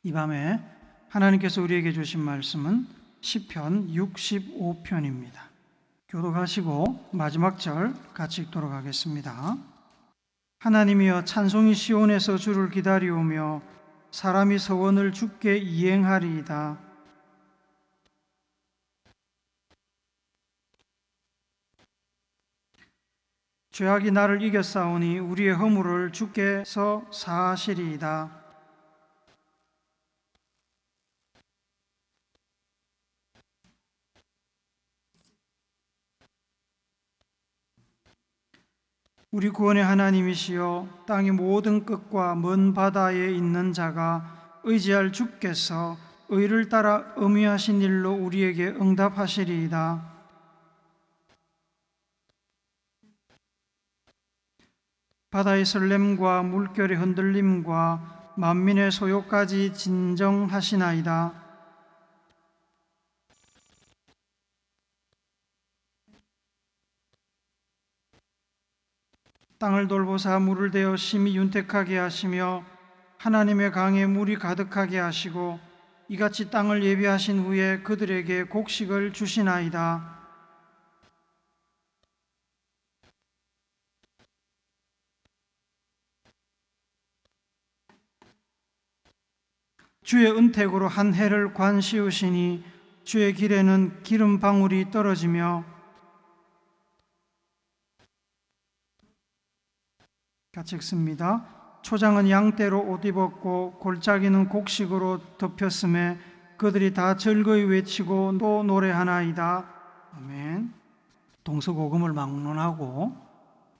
이 밤에 하나님께서 우리에게 주신 말씀은 시편 65편입니다. 교독하시고 마지막 절 같이 읽도록 하겠습니다. 하나님이여, 찬송이 시온에서 주를 기다리오며 사람이 서원을 주께 이행하리이다. 죄악이 나를 이겼사오니 우리의 허물을 주께서 사하시리이다. 우리 구원의 하나님이시여, 땅의 모든 끝과 먼 바다에 있는 자가 의지할 주께서 의를 따라 엄위하신 일로 우리에게 응답하시리이다. 바다의 설렘과 물결의 흔들림과 만민의 소요까지 진정하시나이다. 땅을 돌보사 물을 대어 심히 윤택하게 하시며 하나님의 강에 물이 가득하게 하시고 이같이 땅을 예비하신 후에 그들에게 곡식을 주시나이다. 주의 은택으로 한 해를 관씌우시니 주의 길에는 기름 방울이 떨어지며, 같이 읽습니다. 초장은 양떼로 옷 입었고 골짜기는 곡식으로 덮였음에 그들이 다 즐거이 외치고 또 노래하나이다. 아멘. 동서고금을 막론하고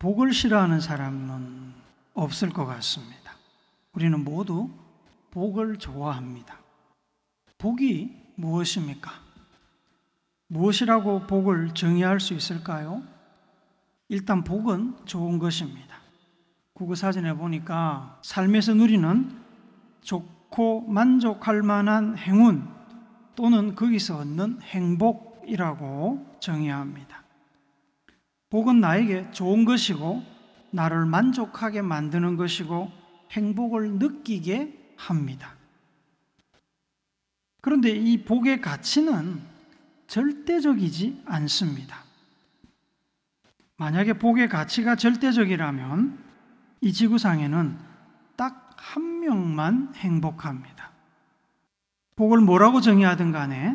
복을 싫어하는 사람은 없을 것 같습니다. 우리는 모두 복을 좋아합니다. 복이 무엇입니까? 무엇이라고 복을 정의할 수 있을까요? 일단 복은 좋은 것입니다. 국어사전에 보니까 삶에서 누리는 좋고 만족할 만한 행운 또는 거기서 얻는 행복이라고 정의합니다. 복은 나에게 좋은 것이고 나를 만족하게 만드는 것이고 행복을 느끼게 합니다. 그런데 이 복의 가치는 절대적이지 않습니다. 만약에 복의 가치가 절대적이라면 이 지구상에는 딱 한 명만 행복합니다. 복을 뭐라고 정의하든 간에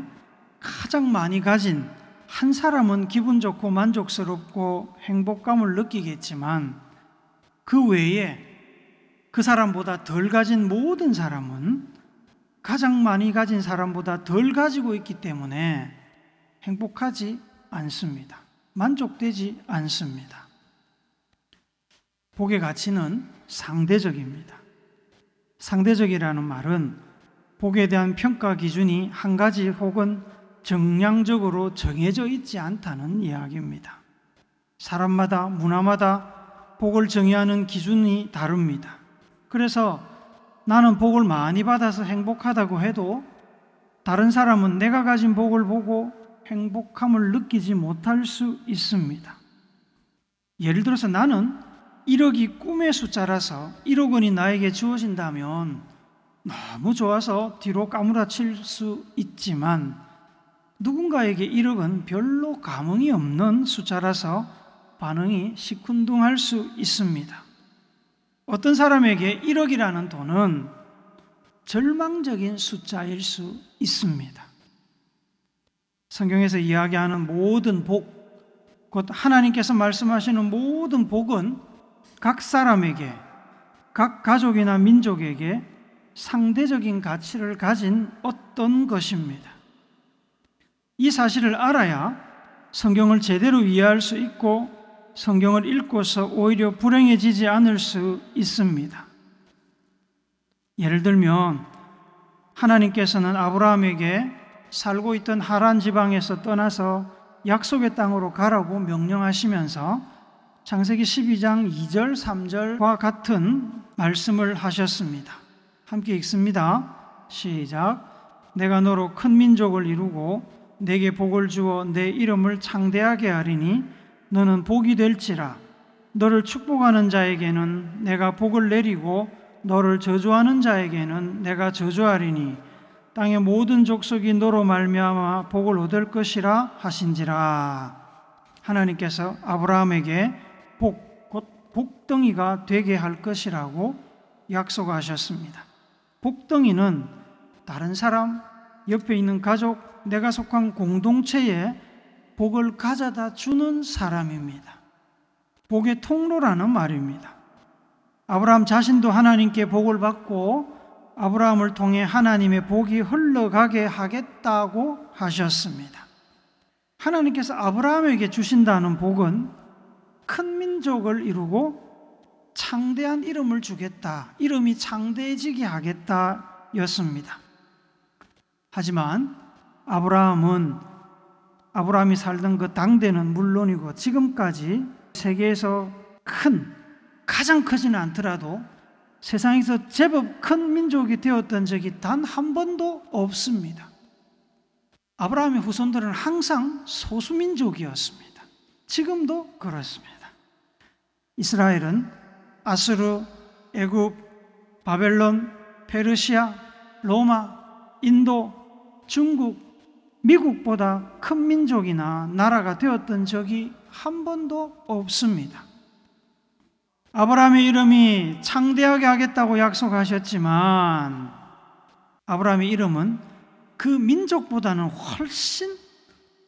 가장 많이 가진 한 사람은 기분 좋고 만족스럽고 행복감을 느끼겠지만 그 외에 그 사람보다 덜 가진 모든 사람은 가장 많이 가진 사람보다 덜 가지고 있기 때문에 행복하지 않습니다. 만족되지 않습니다. 복의 가치는 상대적입니다. 상대적이라는 말은 복에 대한 평가 기준이 한 가지 혹은 정량적으로 정해져 있지 않다는 이야기입니다. 사람마다 문화마다 복을 정의하는 기준이 다릅니다. 그래서 나는 복을 많이 받아서 행복하다고 해도 다른 사람은 내가 가진 복을 보고 행복함을 느끼지 못할 수 있습니다. 예를 들어서 나는 1억이 꿈의 숫자라서 1억 원이 나에게 주어진다면 너무 좋아서 뒤로 까무라칠 수 있지만 누군가에게 1억은 별로 감흥이 없는 숫자라서 반응이 시큰둥할 수 있습니다. 어떤 사람에게 1억이라는 돈은 절망적인 숫자일 수 있습니다. 성경에서 이야기하는 모든 복, 곧 하나님께서 말씀하시는 모든 복은 각 사람에게, 각 가족이나 민족에게 상대적인 가치를 가진 어떤 것입니다. 이 사실을 알아야 성경을 제대로 이해할 수 있고 성경을 읽고서 오히려 불행해지지 않을 수 있습니다. 예를 들면 하나님께서는 아브라함에게 살고 있던 하란 지방에서 떠나서 약속의 땅으로 가라고 명령하시면서 창세기 12장 2절 3절과 같은 말씀을 하셨습니다. 함께 읽습니다. 시작. 내가 너로 큰 민족을 이루고 내게 복을 주어 내 이름을 창대하게 하리니 너는 복이 될지라. 너를 축복하는 자에게는 내가 복을 내리고 너를 저주하는 자에게는 내가 저주하리니 땅의 모든 족속이 너로 말미암아 복을 얻을 것이라 하신지라. 하나님께서 아브라함에게 곧 복덩이가 되게 할 것이라고 약속하셨습니다. 복덩이는 다른 사람, 옆에 있는 가족, 내가 속한 공동체에 복을 가져다 주는 사람입니다. 복의 통로라는 말입니다. 아브라함 자신도 하나님께 복을 받고 아브라함을 통해 하나님의 복이 흘러가게 하겠다고 하셨습니다. 하나님께서 아브라함에게 주신다는 복은 큰 민족을 이루고 창대한 이름을 주겠다, 이름이 창대해지게 하겠다 였습니다. 하지만 아브라함이 살던 그 당대는 물론이고 지금까지 세계에서 가장 크지는 않더라도 세상에서 제법 큰 민족이 되었던 적이 단 한 번도 없습니다. 아브라함의 후손들은 항상 소수민족이었습니다. 지금도 그렇습니다. 이스라엘은 아수르, 애굽, 바벨론, 페르시아, 로마, 인도, 중국, 미국보다 큰 민족이나 나라가 되었던 적이 한 번도 없습니다. 아브라함의 이름이 창대하게 하겠다고 약속하셨지만 아브라함의 이름은 그 민족보다는 훨씬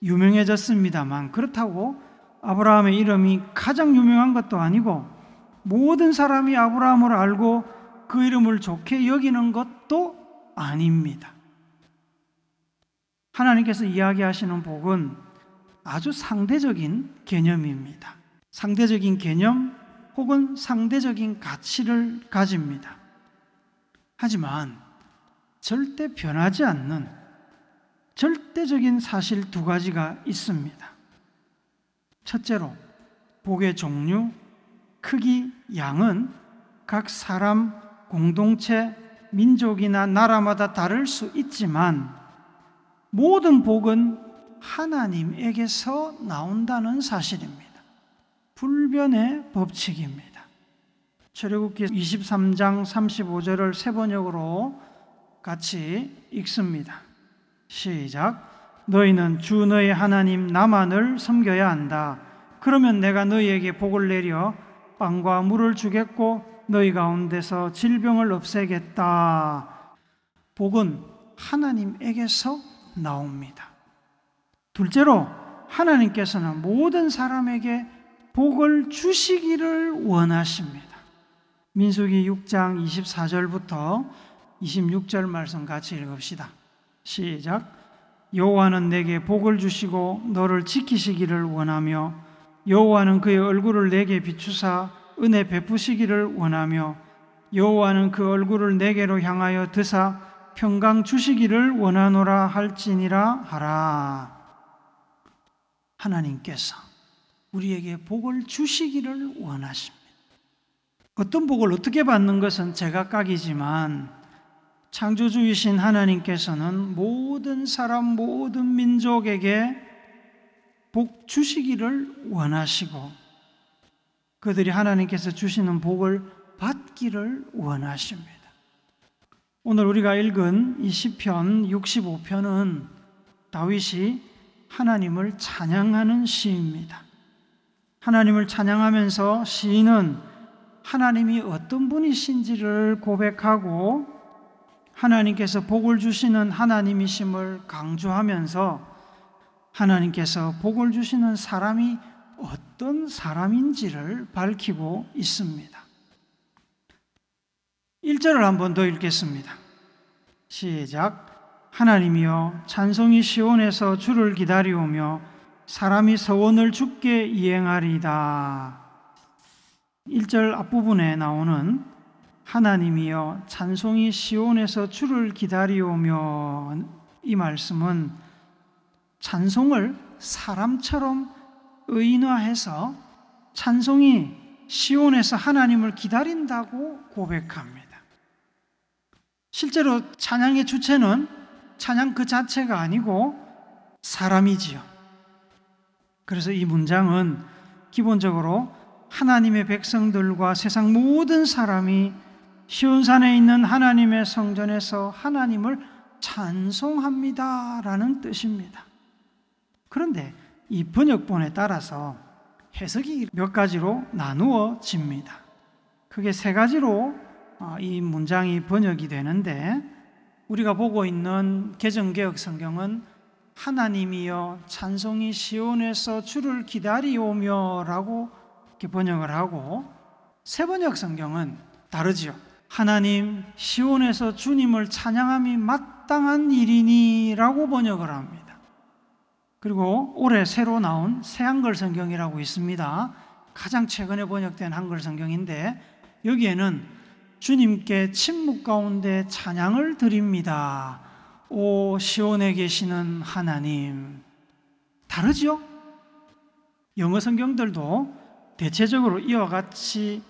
유명해졌습니다만, 그렇다고 아브라함의 이름이 가장 유명한 것도 아니고 모든 사람이 아브라함을 알고 그 이름을 좋게 여기는 것도 아닙니다. 하나님께서 이야기하시는 복은 아주 상대적인 개념입니다. 상대적인 개념 혹은 상대적인 가치를 가집니다. 하지만 절대 변하지 않는 절대적인 사실 두 가지가 있습니다. 첫째로, 복의 종류, 크기, 양은 각 사람, 공동체, 민족이나 나라마다 다를 수 있지만 모든 복은 하나님에게서 나온다는 사실입니다. 불변의 법칙입니다. 출애굽기 23장 35절을 세 번역으로 같이 읽습니다. 시작. 너희는 주 너희 하나님 나만을 섬겨야 한다. 그러면 내가 너희에게 복을 내려 빵과 물을 주겠고 너희 가운데서 질병을 없애겠다. 복은 하나님에게서 나옵니다. 둘째로, 하나님께서는 모든 사람에게 복을 주시기를 원하십니다. 민수기 6장 24절부터 26절 말씀 같이 읽읍시다. 시작. 여호와는 내게 복을 주시고 너를 지키시기를 원하며 여호와는 그의 얼굴을 내게 비추사 은혜 베푸시기를 원하며 여호와는 그 얼굴을 내게로 향하여 드사 평강 주시기를 원하노라 할지니라 하라. 하나님께서 우리에게 복을 주시기를 원하십니다. 어떤 복을 어떻게 받는 것은 제각각이지만 창조주이신 하나님께서는 모든 사람, 모든 민족에게 복 주시기를 원하시고 그들이 하나님께서 주시는 복을 받기를 원하십니다. 오늘 우리가 읽은 이 시편 65편은 다윗이 하나님을 찬양하는 시입니다. 하나님을 찬양하면서 시인은 하나님이 어떤 분이신지를 고백하고 하나님께서 복을 주시는 하나님이심을 강조하면서 하나님께서 복을 주시는 사람이 어떤 사람인지를 밝히고 있습니다. 1절을 한번 더 읽겠습니다. 시작. 하나님이여 찬송이 시온에서 주를 기다리오며 사람이 서원을 주께 이행하리이다. 1절 앞부분에 나오는 하나님이여 찬송이 시온에서 주를 기다리오며, 이 말씀은 찬송을 사람처럼 의인화해서 찬송이 시온에서 하나님을 기다린다고 고백합니다. 실제로 찬양의 주체는 찬양 그 자체가 아니고 사람이지요. 그래서 이 문장은 기본적으로 하나님의 백성들과 세상 모든 사람이 시온산에 있는 하나님의 성전에서 하나님을 찬송합니다 라는 뜻입니다. 그런데 이 번역본에 따라서 해석이 몇 가지로 나누어집니다. 크게 세 가지로 이 문장이 번역이 되는데, 우리가 보고 있는 개정개혁 성경은 하나님이여 찬송이 시온에서 주를 기다리오며 라고 이렇게 번역을 하고, 새번역 성경은 다르지요. 하나님 시온에서 주님을 찬양함이 마땅한 일이니 라고 번역을 합니다. 그리고 올해 새로 나온 새한글 성경이라고 있습니다. 가장 최근에 번역된 한글 성경인데, 여기에는 주님께 침묵 가운데 찬양을 드립니다. 오 시온에 계시는 하나님. 다르죠? 영어 성경들도 대체적으로 이와 같이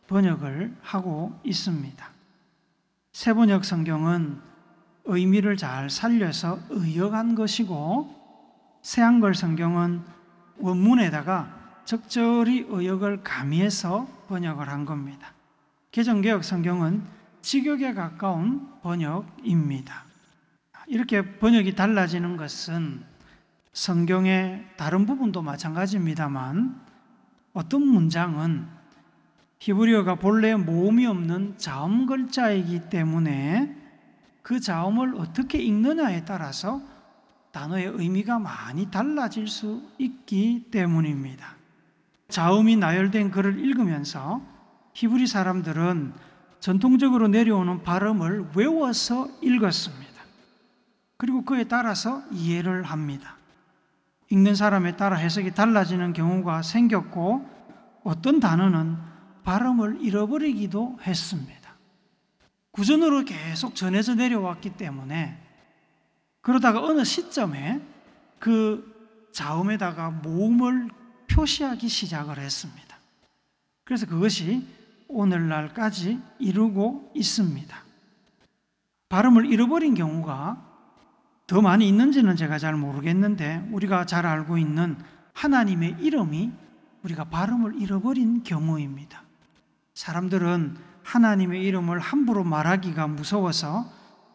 번역을 하고 있습니다. 새번역 성경은 의미를 잘 살려서 의역한 것이고, 새한글 성경은 원문에다가 적절히 의역을 가미해서 번역을 한 겁니다. 개정개혁 성경은 직역에 가까운 번역입니다. 이렇게 번역이 달라지는 것은 성경의 다른 부분도 마찬가지입니다만, 어떤 문장은 히브리어가 본래 모음이 없는 자음 글자이기 때문에 그 자음을 어떻게 읽느냐에 따라서 단어의 의미가 많이 달라질 수 있기 때문입니다. 자음이 나열된 글을 읽으면서 히브리 사람들은 전통적으로 내려오는 발음을 외워서 읽었습니다. 그리고 그에 따라서 이해를 합니다. 읽는 사람에 따라 해석이 달라지는 경우가 생겼고, 어떤 단어는 발음을 잃어버리기도 했습니다. 구전으로 계속 전해져 내려왔기 때문에, 그러다가 어느 시점에 그 자음에다가 모음을 표시하기 시작을 했습니다. 그래서 그것이 오늘날까지 이루고 있습니다. 발음을 잃어버린 경우가 더 많이 있는지는 제가 잘 모르겠는데, 우리가 잘 알고 있는 하나님의 이름이 우리가 발음을 잃어버린 경우입니다. 사람들은 하나님의 이름을 함부로 말하기가 무서워서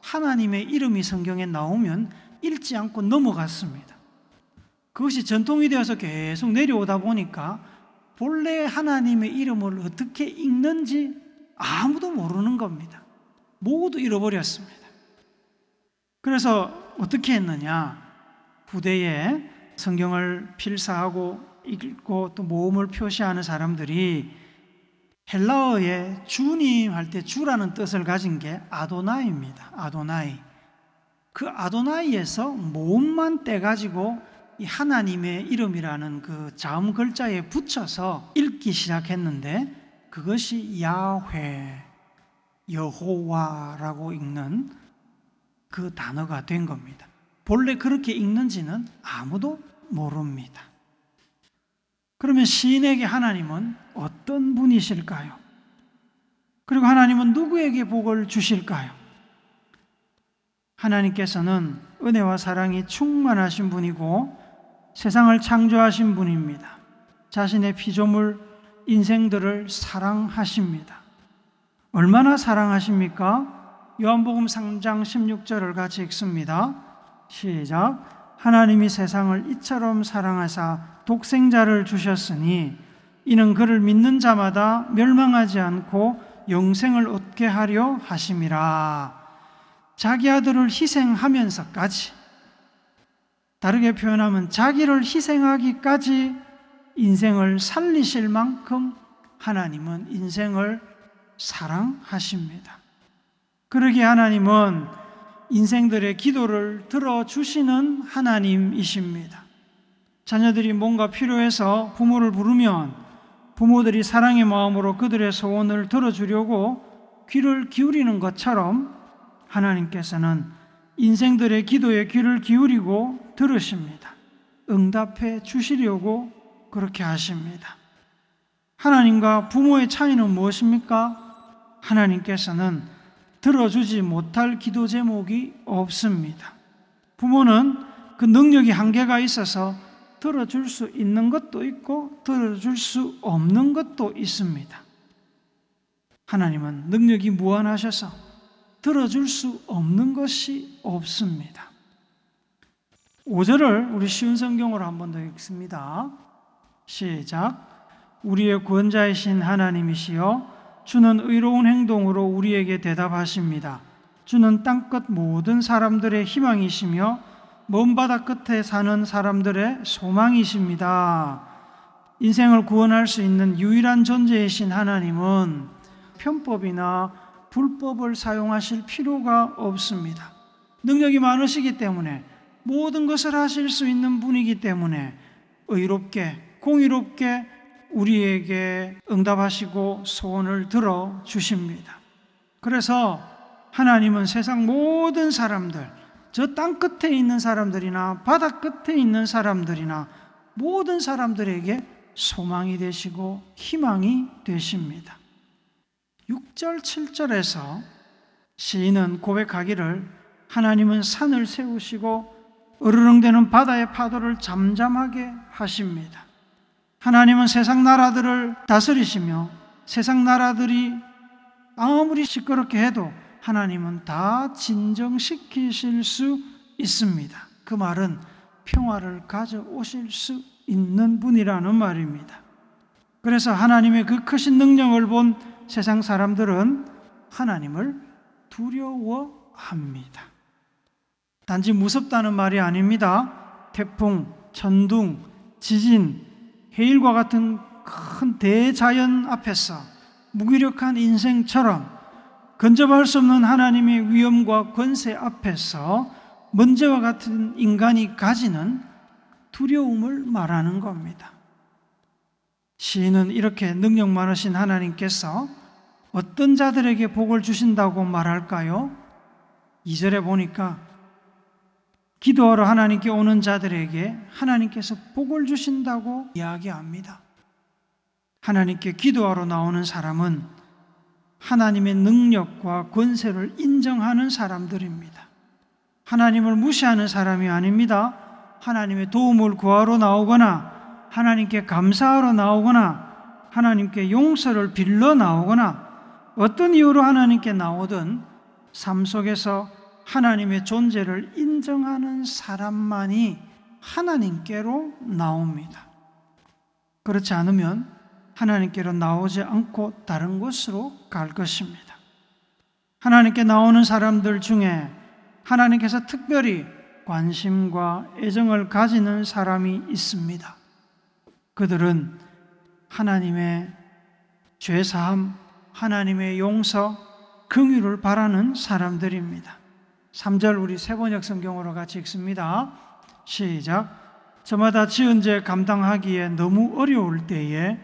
하나님의 이름이 성경에 나오면 읽지 않고 넘어갔습니다. 그것이 전통이 되어서 계속 내려오다 보니까 본래 하나님의 이름을 어떻게 읽는지 아무도 모르는 겁니다. 모두 잃어버렸습니다. 그래서 어떻게 했느냐? 후대에 성경을 필사하고 읽고 또 모음을 표시하는 사람들이 헬라어에 주님 할 때 주라는 뜻을 가진 게 아도나이입니다. 아도나이. 그 아도나이에서 모음만 떼가지고 이 하나님의 이름이라는 그 자음 글자에 붙여서 읽기 시작했는데, 그것이 야훼, 여호와라고 읽는 그 단어가 된 겁니다. 본래 그렇게 읽는지는 아무도 모릅니다. 그러면 시인에게 하나님은 어떤 분이실까요? 그리고 하나님은 누구에게 복을 주실까요? 하나님께서는 은혜와 사랑이 충만하신 분이고 세상을 창조하신 분입니다. 자신의 피조물 인생들을 사랑하십니다. 얼마나 사랑하십니까? 요한복음 3장 16절을 같이 읽습니다. 시작. 하나님이 세상을 이처럼 사랑하사 독생자를 주셨으니 이는 그를 믿는 자마다 멸망하지 않고 영생을 얻게 하려 하심이라. 자기 아들을 희생하면서까지, 다르게 표현하면 자기를 희생하기까지 인생을 살리실 만큼 하나님은 인생을 사랑하십니다. 그러기에 하나님은 인생들의 기도를 들어주시는 하나님이십니다. 자녀들이 뭔가 필요해서 부모를 부르면 부모들이 사랑의 마음으로 그들의 소원을 들어주려고 귀를 기울이는 것처럼 하나님께서는 인생들의 기도에 귀를 기울이고 들으십니다. 응답해 주시려고 그렇게 하십니다. 하나님과 부모의 차이는 무엇입니까? 하나님께서는 들어주지 못할 기도 제목이 없습니다. 부모는 그 능력이 한계가 있어서 들어줄 수 있는 것도 있고 들어줄 수 없는 것도 있습니다. 하나님은 능력이 무한하셔서 들어줄 수 없는 것이 없습니다. 5절을 우리 쉬운 성경으로 한 번 더 읽습니다. 시작. 우리의 구원자이신 하나님이시여, 주는 의로운 행동으로 우리에게 대답하십니다. 주는 땅끝 모든 사람들의 희망이시며 먼 바다 끝에 사는 사람들의 소망이십니다. 인생을 구원할 수 있는 유일한 존재이신 하나님은 편법이나 불법을 사용하실 필요가 없습니다. 능력이 많으시기 때문에, 모든 것을 하실 수 있는 분이기 때문에 의롭게, 공의롭게 우리에게 응답하시고 소원을 들어주십니다. 그래서 하나님은 세상 모든 사람들, 저 땅 끝에 있는 사람들이나 바다 끝에 있는 사람들이나 모든 사람들에게 소망이 되시고 희망이 되십니다. 6절, 7절에서 시인은 고백하기를 하나님은 산을 세우시고 으르렁대는 바다의 파도를 잠잠하게 하십니다. 하나님은 세상 나라들을 다스리시며 세상 나라들이 아무리 시끄럽게 해도 하나님은 다 진정시키실 수 있습니다. 그 말은 평화를 가져오실 수 있는 분이라는 말입니다. 그래서 하나님의 그 크신 능력을 본 세상 사람들은 하나님을 두려워합니다. 단지 무섭다는 말이 아닙니다. 태풍, 천둥, 지진, 해일과 같은 큰 대자연 앞에서 무기력한 인생처럼 근접할 수 없는 하나님의 위엄과 권세 앞에서 먼지와 같은 인간이 가지는 두려움을 말하는 겁니다. 시인은 이렇게 능력 많으신 하나님께서 어떤 자들에게 복을 주신다고 말할까요? 2절에 보니까 기도하러 하나님께 오는 자들에게 하나님께서 복을 주신다고 이야기합니다. 하나님께 기도하러 나오는 사람은 하나님의 능력과 권세를 인정하는 사람들입니다. 하나님을 무시하는 사람이 아닙니다. 하나님의 도움을 구하러 나오거나 하나님께 감사하러 나오거나 하나님께 용서를 빌러 나오거나 어떤 이유로 하나님께 나오든 삶 속에서 하나님의 존재를 인정하는 사람만이 하나님께로 나옵니다. 그렇지 않으면 하나님께로 나오지 않고 다른 곳으로 갈 것입니다. 하나님께 나오는 사람들 중에 하나님께서 특별히 관심과 애정을 가지는 사람이 있습니다. 그들은 하나님의 죄사함, 하나님의 용서, 긍휼을 바라는 사람들입니다. 3절 우리 세번역 성경으로 같이 읽습니다. 시작. 저마다 지은 죄 감당하기에 너무 어려울 때에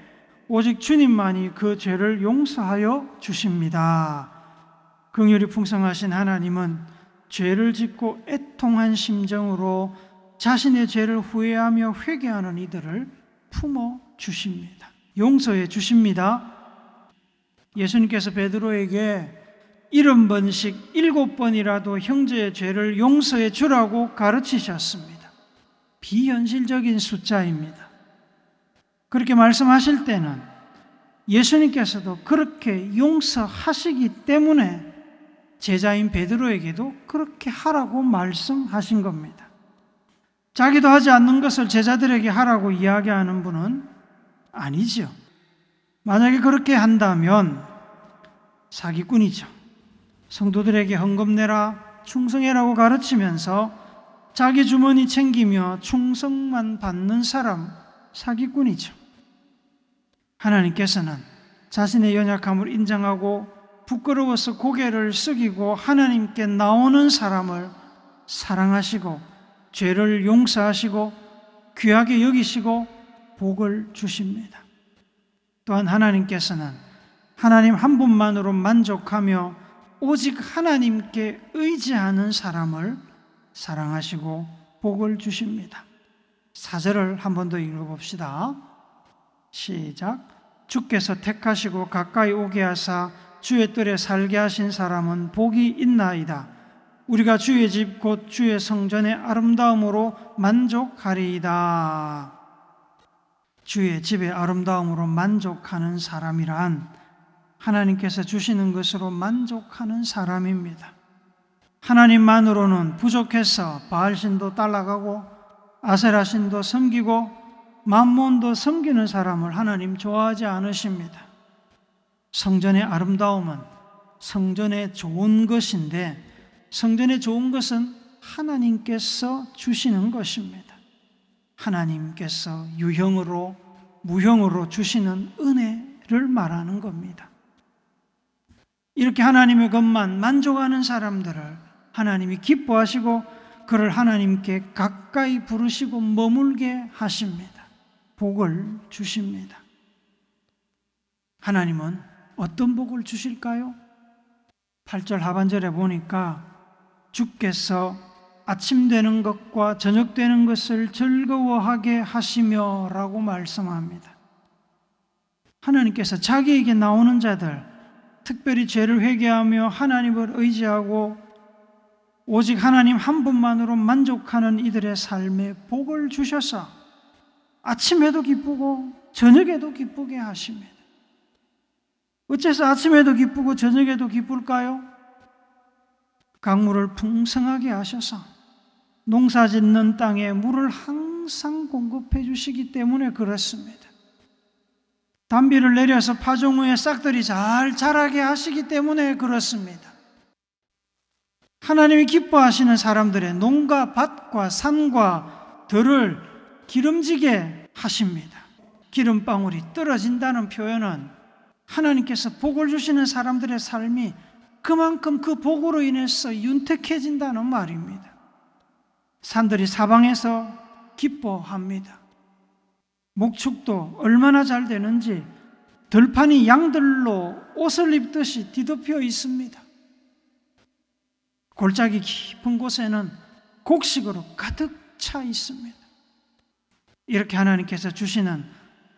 오직 주님만이 그 죄를 용서하여 주십니다. 긍휼이 풍성하신 하나님은 죄를 짓고 애통한 심정으로 자신의 죄를 후회하며 회개하는 이들을 품어 주십니다. 용서해 주십니다. 예수님께서 베드로에게 70번씩 7번이라도 형제의 죄를 용서해 주라고 가르치셨습니다. 비현실적인 숫자입니다. 그렇게 말씀하실 때는 예수님께서도 그렇게 용서하시기 때문에 제자인 베드로에게도 그렇게 하라고 말씀하신 겁니다. 자기도 하지 않는 것을 제자들에게 하라고 이야기하는 분은 아니죠. 만약에 그렇게 한다면 사기꾼이죠. 성도들에게 헌금 내라, 충성해라고 가르치면서 자기 주머니 챙기며 충성만 받는 사람, 사기꾼이죠. 하나님께서는 자신의 연약함을 인정하고 부끄러워서 고개를 숙이고 하나님께 나오는 사람을 사랑하시고 죄를 용서하시고 귀하게 여기시고 복을 주십니다. 또한 하나님께서는 하나님 한 분만으로 만족하며 오직 하나님께 의지하는 사람을 사랑하시고 복을 주십니다. 4절을 한 번 더 읽어봅시다. 시작. 주께서 택하시고 가까이 오게 하사 주의 뜰에 살게 하신 사람은 복이 있나이다. 우리가 주의 집 곧 주의 성전의 아름다움으로 만족하리이다. 주의 집의 아름다움으로 만족하는 사람이란 하나님께서 주시는 것으로 만족하는 사람입니다. 하나님만으로는 부족해서 바알신도 따라가고 아세라신도 섬기고 만몬도 섬기는 사람을 하나님 좋아하지 않으십니다. 성전의 아름다움은 성전의 좋은 것인데, 성전의 좋은 것은 하나님께서 주시는 것입니다. 하나님께서 유형으로 무형으로 주시는 은혜를 말하는 겁니다. 이렇게 하나님의 것만 만족하는 사람들을 하나님이 기뻐하시고 그를 하나님께 가까이 부르시고 머물게 하십니다. 복을 주십니다. 하나님은 어떤 복을 주실까요? 8절 하반절에 보니까 주께서 아침 되는 것과 저녁 되는 것을 즐거워하게 하시며 라고 말씀합니다. 하나님께서 자기에게 나오는 자들, 특별히 죄를 회개하며 하나님을 의지하고 오직 하나님 한 분만으로 만족하는 이들의 삶에 복을 주셔서 아침에도 기쁘고 저녁에도 기쁘게 하십니다. 어째서 아침에도 기쁘고 저녁에도 기쁠까요? 강물을 풍성하게 하셔서 농사 짓는 땅에 물을 항상 공급해 주시기 때문에 그렇습니다. 단비를 내려서 파종 후에 싹들이 잘 자라게 하시기 때문에 그렇습니다. 하나님이 기뻐하시는 사람들의 농가, 밭과 산과 들을 기름지게 하십니다. 기름방울이 떨어진다는 표현은 하나님께서 복을 주시는 사람들의 삶이 그만큼 그 복으로 인해서 윤택해진다는 말입니다. 산들이 사방에서 기뻐합니다. 목축도 얼마나 잘 되는지 들판이 양들로 옷을 입듯이 뒤덮여 있습니다. 골짜기 깊은 곳에는 곡식으로 가득 차 있습니다. 이렇게 하나님께서 주시는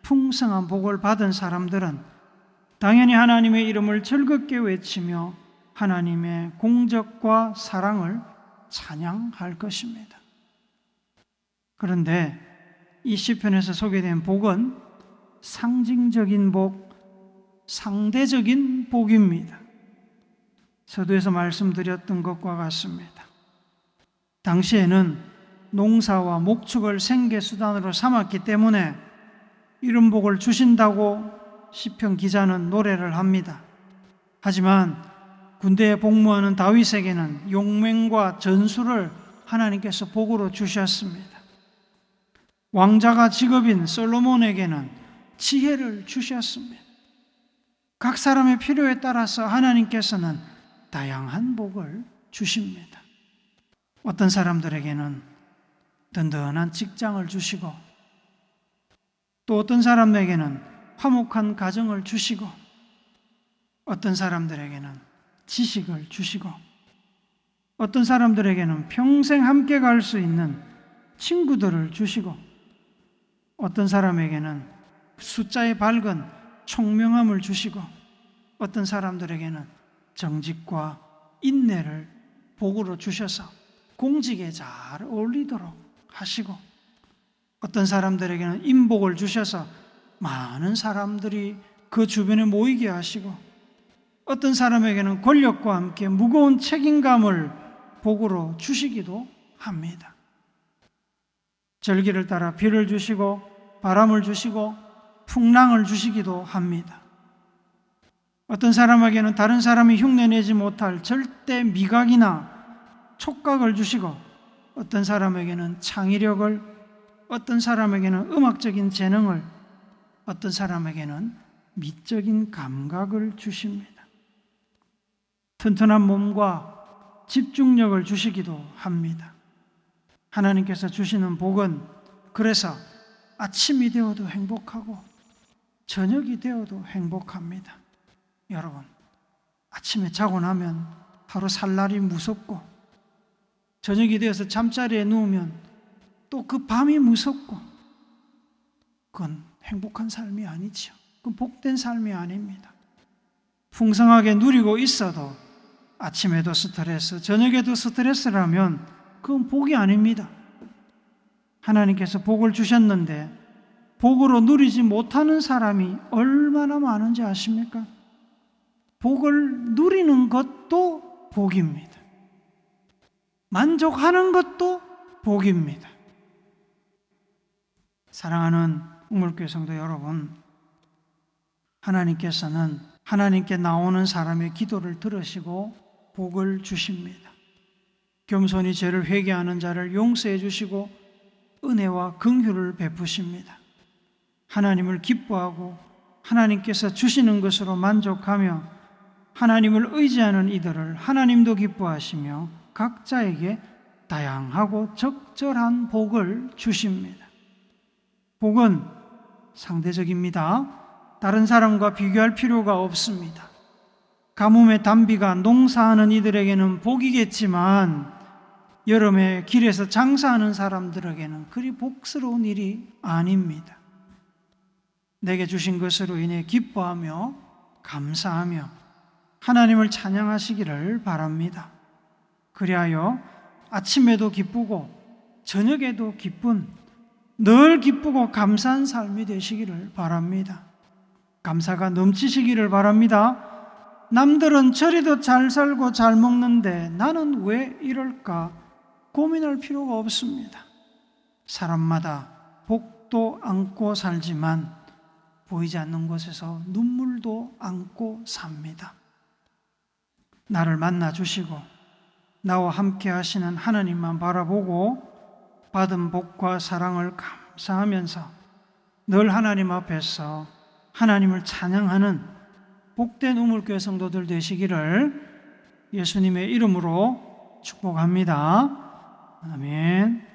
풍성한 복을 받은 사람들은 당연히 하나님의 이름을 즐겁게 외치며 하나님의 공적과 사랑을 찬양할 것입니다. 그런데 이 시편에서 소개된 복은 상징적인 복, 상대적인 복입니다. 서두에서 말씀드렸던 것과 같습니다. 당시에는 농사와 목축을 생계수단으로 삼았기 때문에 이런 복을 주신다고 시편 기자는 노래를 합니다. 하지만 군대에 복무하는 다윗에게는 용맹과 전술을 하나님께서 복으로 주셨습니다. 왕자가 직업인 솔로몬에게는 지혜를 주셨습니다. 각 사람의 필요에 따라서 하나님께서는 다양한 복을 주십니다. 어떤 사람들에게는 든든한 직장을 주시고, 또 어떤 사람에게는 화목한 가정을 주시고, 어떤 사람들에게는 지식을 주시고, 어떤 사람들에게는 평생 함께 갈 수 있는 친구들을 주시고, 어떤 사람에게는 숫자에 밝은 총명함을 주시고, 어떤 사람들에게는 정직과 인내를 복으로 주셔서 공직에 잘 어울리도록 하시고, 어떤 사람들에게는 인복을 주셔서 많은 사람들이 그 주변에 모이게 하시고, 어떤 사람에게는 권력과 함께 무거운 책임감을 복으로 주시기도 합니다. 절기를 따라 비를 주시고 바람을 주시고 풍랑을 주시기도 합니다. 어떤 사람에게는 다른 사람이 흉내내지 못할 절대 미각이나 촉각을 주시고, 어떤 사람에게는 창의력을, 어떤 사람에게는 음악적인 재능을, 어떤 사람에게는 미적인 감각을 주십니다. 튼튼한 몸과 집중력을 주시기도 합니다. 하나님께서 주시는 복은 그래서 아침이 되어도 행복하고 저녁이 되어도 행복합니다. 여러분, 아침에 자고 나면 하루 살 날이 무섭고, 저녁이 되어서 잠자리에 누우면 또 그 밤이 무섭고, 그건 행복한 삶이 아니죠. 그건 복된 삶이 아닙니다. 풍성하게 누리고 있어도 아침에도 스트레스, 저녁에도 스트레스라면 그건 복이 아닙니다. 하나님께서 복을 주셨는데 복으로 누리지 못하는 사람이 얼마나 많은지 아십니까? 복을 누리는 것도 복입니다. 만족하는 것도 복입니다. 사랑하는 우물교회 성도 여러분, 하나님께서는 하나님께 나오는 사람의 기도를 들으시고 복을 주십니다. 겸손히 죄를 회개하는 자를 용서해 주시고 은혜와 긍휼을 베푸십니다. 하나님을 기뻐하고 하나님께서 주시는 것으로 만족하며 하나님을 의지하는 이들을 하나님도 기뻐하시며 각자에게 다양하고 적절한 복을 주십니다. 복은 상대적입니다. 다른 사람과 비교할 필요가 없습니다. 가뭄의 단비가 농사하는 이들에게는 복이겠지만 여름에 길에서 장사하는 사람들에게는 그리 복스러운 일이 아닙니다. 내게 주신 것으로 인해 기뻐하며 감사하며 하나님을 찬양하시기를 바랍니다. 그리하여 아침에도 기쁘고 저녁에도 기쁜, 늘 기쁘고 감사한 삶이 되시기를 바랍니다. 감사가 넘치시기를 바랍니다. 남들은 저리도 잘 살고 잘 먹는데 나는 왜 이럴까 고민할 필요가 없습니다. 사람마다 복도 안고 살지만 보이지 않는 곳에서 눈물도 안고 삽니다. 나를 만나 주시고 나와 함께 하시는 하나님만 바라보고 받은 복과 사랑을 감사하면서 늘 하나님 앞에서 하나님을 찬양하는 복된 우물교회 성도들 되시기를 예수님의 이름으로 축복합니다. 아멘.